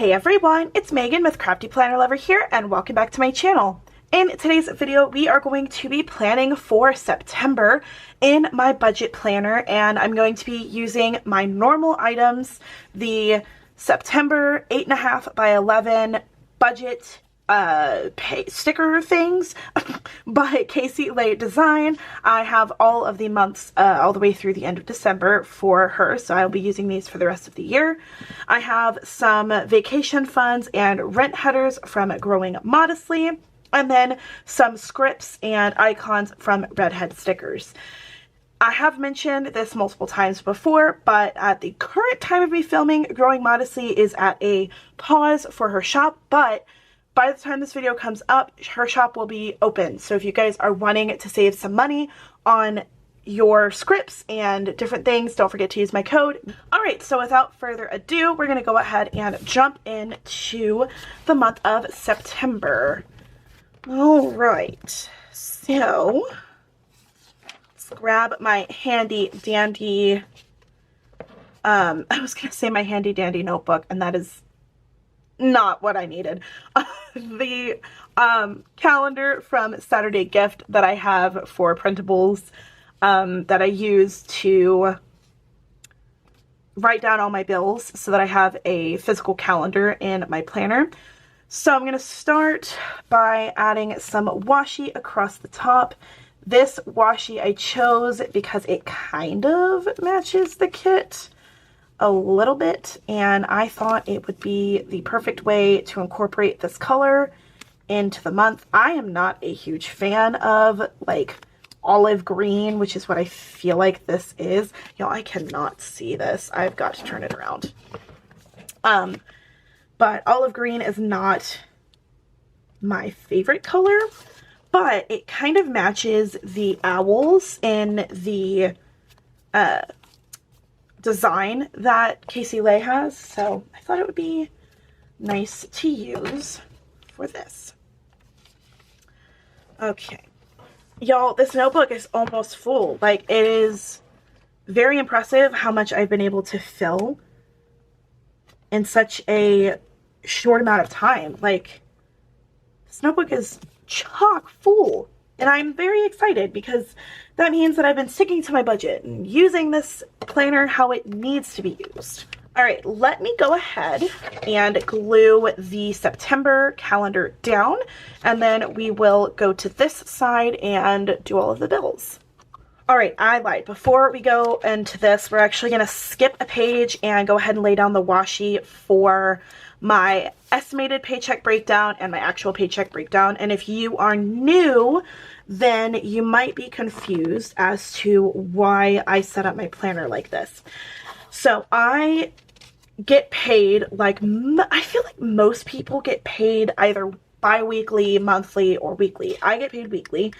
Hey everyone, it's Megan with CraftyPlannerLovR here, and welcome back to my channel. In today's video, we are going to be planning for September in my budget planner, and I'm going to be using my normal items, the September 8.5 by 11 budget sticker things by Casey Lay Design. I have all of the months all the way through the end of December for her, so I'll be using these for the rest of the year. I have some vacation funds and rent headers from Growing Modestly, and then some scripts and icons from Redhead Stickers. I have mentioned this multiple times before, but at the current time of me filming, Growing Modestly is at a pause for her shop, but by the time this video comes up, her shop will be open. So if you guys are wanting to save some money on your scripts and different things, don't forget to use my code. All right, so without further ado, we're gonna go ahead and jump into the month of September. All right, so let's grab my handy dandy, I was gonna say my handy dandy notebook, and that is not what I needed. The calendar from Saturday Gift that I have for printables that I use to write down all my bills so that I have a physical calendar in my planner. So I'm going to start by adding some washi across the top. This washi I chose because it kind of matches the kit a little bit, and I thought it would be the perfect way to incorporate this color into the month. I am not a huge fan of like olive green, which is what I feel like this is. Y'all, I cannot see this. I've got to turn it around. But olive green is not my favorite color, but it kind of matches the owls in the design that Casey Lay has, so I thought it would be nice to use for this. Okay, y'all, this notebook is almost full. Like, it is very impressive how much I've been able to fill in such a short amount of time. Like, this notebook is chock full, and I'm very excited because that means that I've been sticking to my budget and using this planner how it needs to be used. All right, let me go ahead and glue the September calendar down, and then we will go to this side and do all of the bills. All right, I lied. Before we go into this, we're actually gonna skip a page and go ahead and lay down the washi for my estimated paycheck breakdown and my actual paycheck breakdown. And if you are new, then you might be confused as to why I set up my planner like this. So I get paid like, I feel like most people get paid either bi-weekly, monthly, or weekly. I get paid weekly,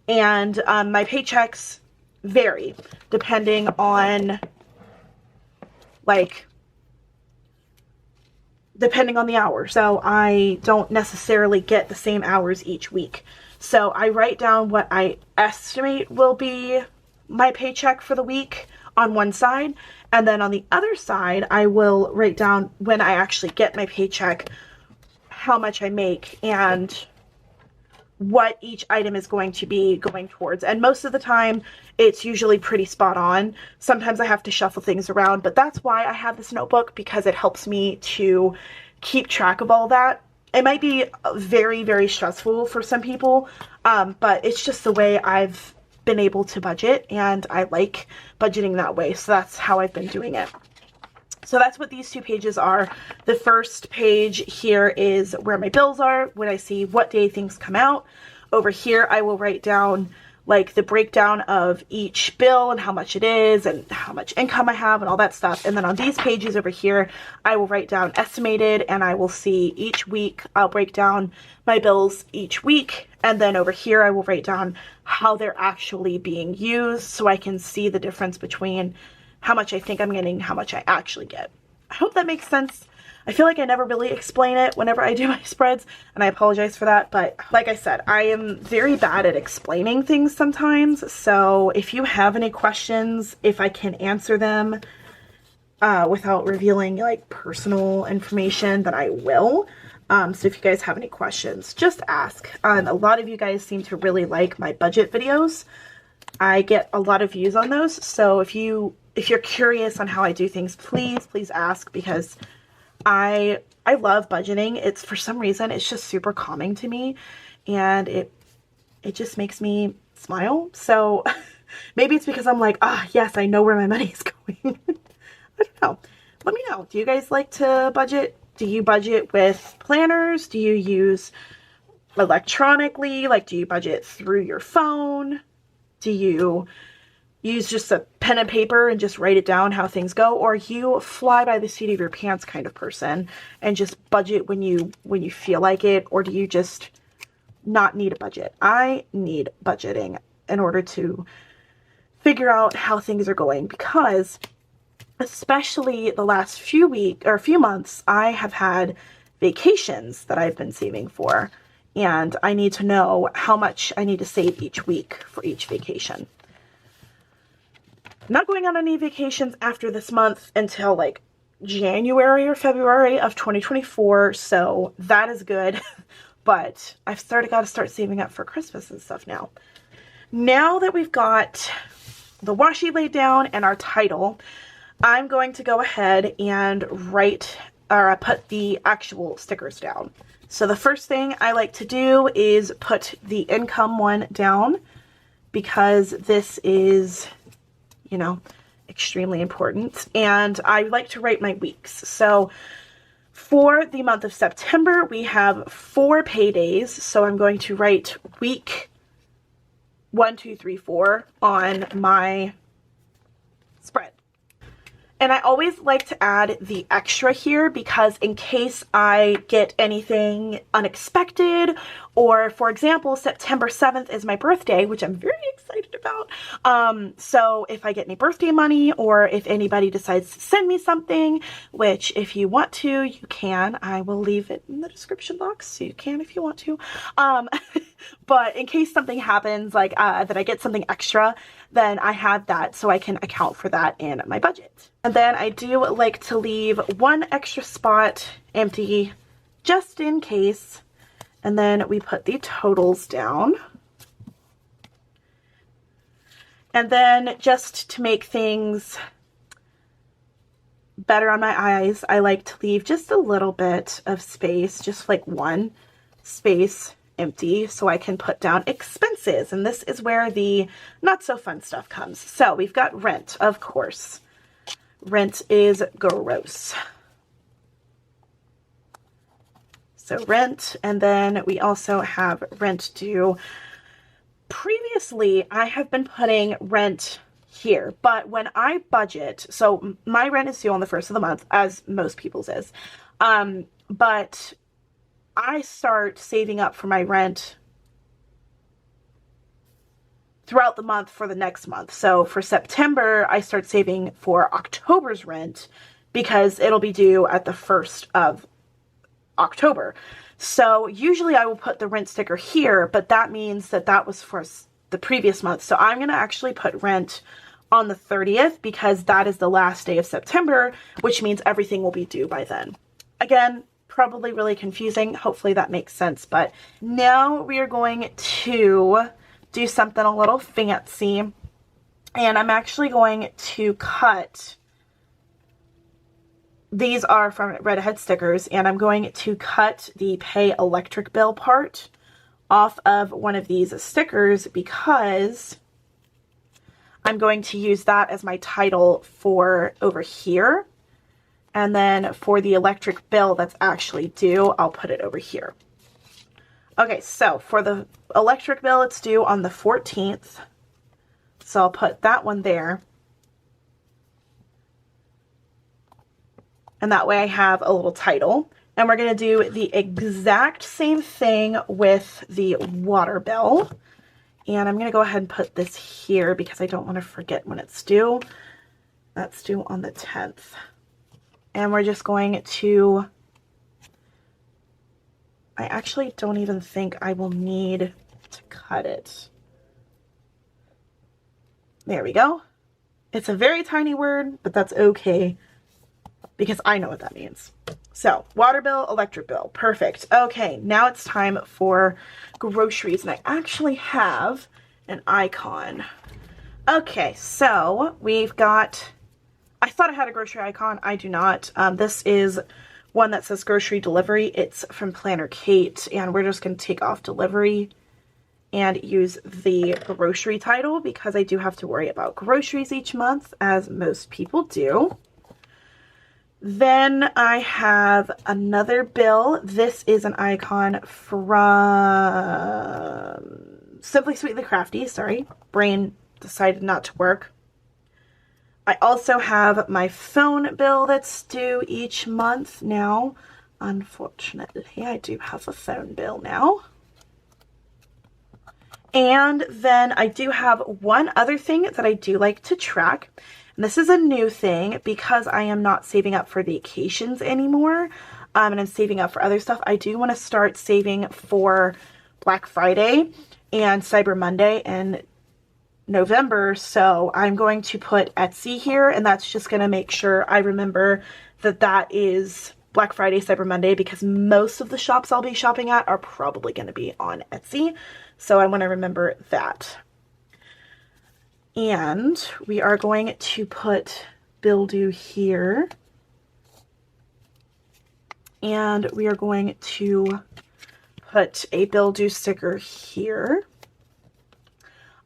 and my paychecks vary depending on depending on the hour. So I don't necessarily get the same hours each week. So I write down what I estimate will be my paycheck for the week on one side, and then on the other side I will write down when I actually get my paycheck, how much I make, and what each item is going to be going towards. And most of the time it's usually pretty spot on. Sometimes I have to shuffle things around, but that's why I have this notebook, because it helps me to keep track of all that. It might be very, very stressful for some people, but it's just the way I've been able to budget, and I like budgeting that way, so that's how I've been doing it. So that's what these two pages are. The first page here is where my bills are, when I see what day things come out. Over here I will write down like the breakdown of each bill and how much it is and how much income I have and all that stuff. And then on these pages over here, I will write down estimated, and I will see each week, I'll break down my bills each week. And then over here, I will write down how they're actually being used, so I can see the difference between how much I think I'm getting, how much I actually get. I hope that makes sense. I feel like I never really explain it whenever I do my spreads, and I apologize for that, but like I said, I am very bad at explaining things sometimes, so if you have any questions, if I can answer them, without revealing like personal information, then I will. So if you guys have any questions, just ask. A lot of you guys seem to really like my budget videos. I get a lot of views on those. So if you're curious on how I do things, please ask, because I love budgeting. It's, for some reason, it's just super calming to me, and it just makes me smile. So maybe it's because I'm like, yes, I know where my money's going. I don't know. Let me know. Do you guys like to budget? Do you budget with planners? Do you use electronically? Like, do you budget through your phone? Do you use just a pen and paper and just write it down how things go? Or are you fly by the seat of your pants kind of person and just budget when you feel like it? Or do you just not need a budget? I need budgeting in order to figure out how things are going, because especially the last few months, I have had vacations that I've been saving for, and I need to know how much I need to save each week for each vacation. I'm not going on any vacations after this month until like January or February of 2024, so that is good. But I've got to start saving up for Christmas and stuff now. Now that we've got the washi laid down and our title, I'm going to go ahead and put the actual stickers down. So the first thing I like to do is put the income one down, because this is, you know, extremely important. And I like to write my weeks. So for the month of September, we have 4 paydays. So I'm going to write week 1, 2, 3, 4 on my spread. And I always like to add the extra here, because in case I get anything unexpected, or for example, September 7th is my birthday, which I'm very excited about. So if I get any birthday money, or if anybody decides to send me something, which if you want to, you can. I will leave it in the description box, so you can if you want to. But in case something happens, like that I get something extra, then I have that, so I can account for that in my budget. And then I do like to leave 1 extra spot empty just in case. And then we put the totals down. And then just to make things better on my eyes, I like to leave just a little bit of space, just like 1 space empty, so I can put down expenses. And this is where the not so fun stuff comes. So we've got rent, of course. Rent is gross. So rent, and then we also have rent due. Previously, I have been putting rent here, but when I budget, so my rent is due on the 1st of the month, as most people's is, but I start saving up for my rent throughout the month for the next month. So for September, I start saving for October's rent, because it'll be due at the 1st of October. So usually I will put the rent sticker here, but that means that that was for the previous month. So I'm going to actually put rent on the 30th, because that is the last day of September, which means everything will be due by then. Again, probably really confusing. Hopefully that makes sense. But now we are going to do something a little fancy, and I'm actually going to cut. These are from Red Ahead Stickers, and I'm going to cut the pay electric bill part off of one of these stickers, because I'm going to use that as my title for over here. And then for the electric bill that's actually due, I'll put it over here. Okay, so for the electric bill, it's due on the 14th. So I'll put that one there. And that way I have a little title. And we're going to do the exact same thing with the water bill. And I'm going to go ahead and put this here, because I don't want to forget when it's due. That's due on the 10th. And we're just going to, I actually don't even think I will need to cut it. There we go. It's a very tiny word, but that's okay. because I know what that means. So water bill, electric bill, perfect. Okay, now it's time for groceries, and I actually have an icon. Okay, so we've got, I thought I had a grocery icon. I do not. This is one that says grocery delivery. It's from Planner Kate, and we're just going to take off delivery and use the grocery title because I do have to worry about groceries each month, as most people do. Then I have another bill. This is an icon from Simply Sweetly Crafty. Sorry, brain decided not to work. I also have my phone bill that's due each month now. Unfortunately, I do have a phone bill now. And then I do have one other thing that I do like to track. And this is a new thing because I am not saving up for vacations anymore. And I'm saving up for other stuff. I do want to start saving for Black Friday and Cyber Monday in November. So I'm going to put Etsy here, and that's just going to make sure I remember that that is Black Friday, Cyber Monday, because most of the shops I'll be shopping at are probably going to be on Etsy. So I want to remember that. And we are going to put bill due here. And we are going to put a bill due sticker here.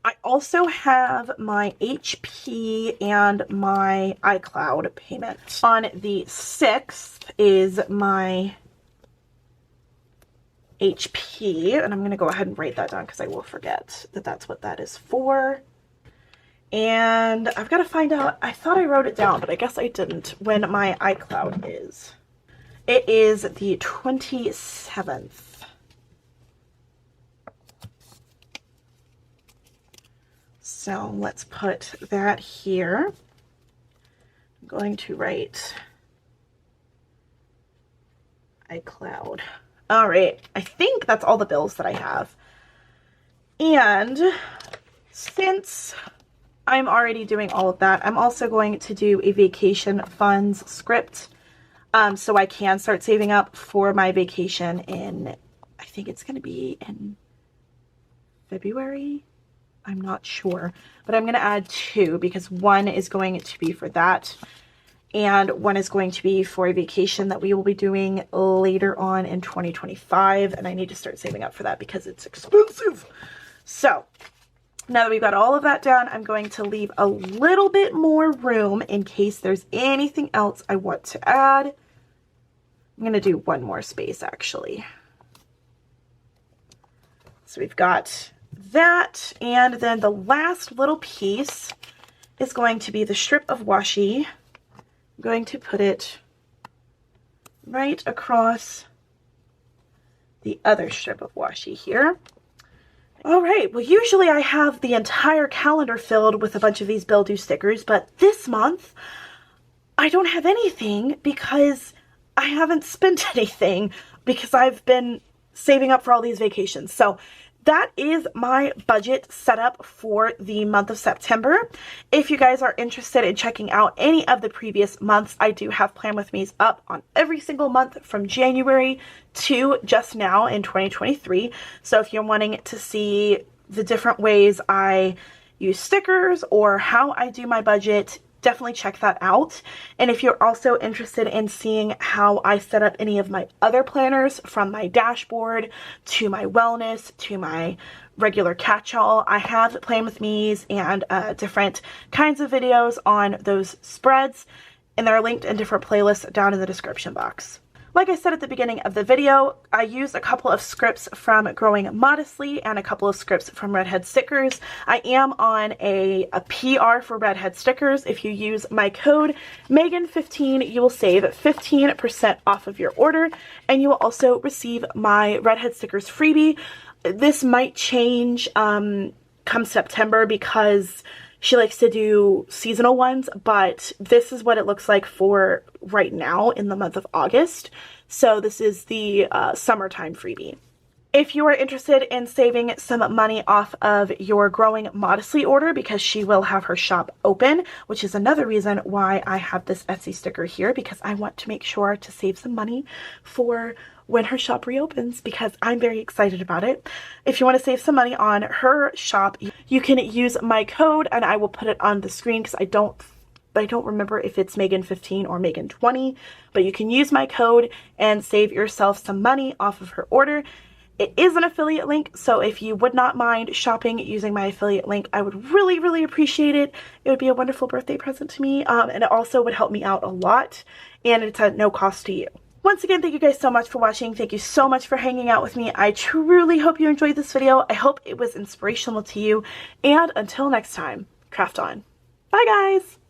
I also have my HP and my iCloud payment. On the 6th is my HP, and I'm going to go ahead and write that down because I will forget that that's what that is for. And I've got to find out, I thought I wrote it down, but I guess I didn't, when my iCloud is. It is the 27th. So let's put that here. I'm going to write iCloud. All right, I think that's all the bills that I have. And since I'm already doing all of that, I'm also going to do a vacation funds script so I can start saving up for my vacation in, I think it's going to be in February. I'm not sure, but I'm going to add 2 because one is going to be for that. And one is going to be for a vacation that we will be doing later on in 2025. And I need to start saving up for that because it's expensive. So now that we've got all of that down, I'm going to leave a little bit more room in case there's anything else I want to add. I'm going to do one more space actually. So we've got that, and then the last little piece is going to be the strip of washi. I'm going to put it right across the other strip of washi here. All right, well, usually I have the entire calendar filled with a bunch of these bill due stickers, but this month I don't have anything because I haven't spent anything because I've been saving up for all these vacations. So that is my budget setup for the month of September. If you guys are interested in checking out any of the previous months, I do have Plan With Me's up on every single month from January to just now in 2023. So if you're wanting to see the different ways I use stickers or how I do my budget, definitely check that out. And if you're also interested in seeing how I set up any of my other planners, from my dashboard to my wellness to my regular catch-all, I have Plan With Me's and different kinds of videos on those spreads, and they're linked in different playlists down in the description box. Like I said at the beginning of the video, I used a couple of scripts from Growing Modestly and a couple of scripts from Redhead Stickers. I am on a PR for Redhead Stickers. If you use my code Megan15, you will save 15% off of your order, and you will also receive my Redhead Stickers freebie. This might change come September because she likes to do seasonal ones, but this is what it looks like for right now in the month of August. So this is the summertime freebie. If you are interested in saving some money off of your Growing Modestly order, because she will have her shop open, which is another reason why I have this Etsy sticker here, because I want to make sure to save some money for when her shop reopens, because I'm very excited about it. If you want to save some money on her shop, you can use my code, and I will put it on the screen because I don't remember if it's Megan15 or Megan20, but you can use my code and save yourself some money off of her order. It is an affiliate link, so if you would not mind shopping using my affiliate link, I would really, really appreciate it. It would be a wonderful birthday present to me, and it also would help me out a lot, and it's at no cost to you. Once again, thank you guys so much for watching. Thank you so much for hanging out with me. I truly hope you enjoyed this video. I hope it was inspirational to you, and until next time, craft on. Bye, guys!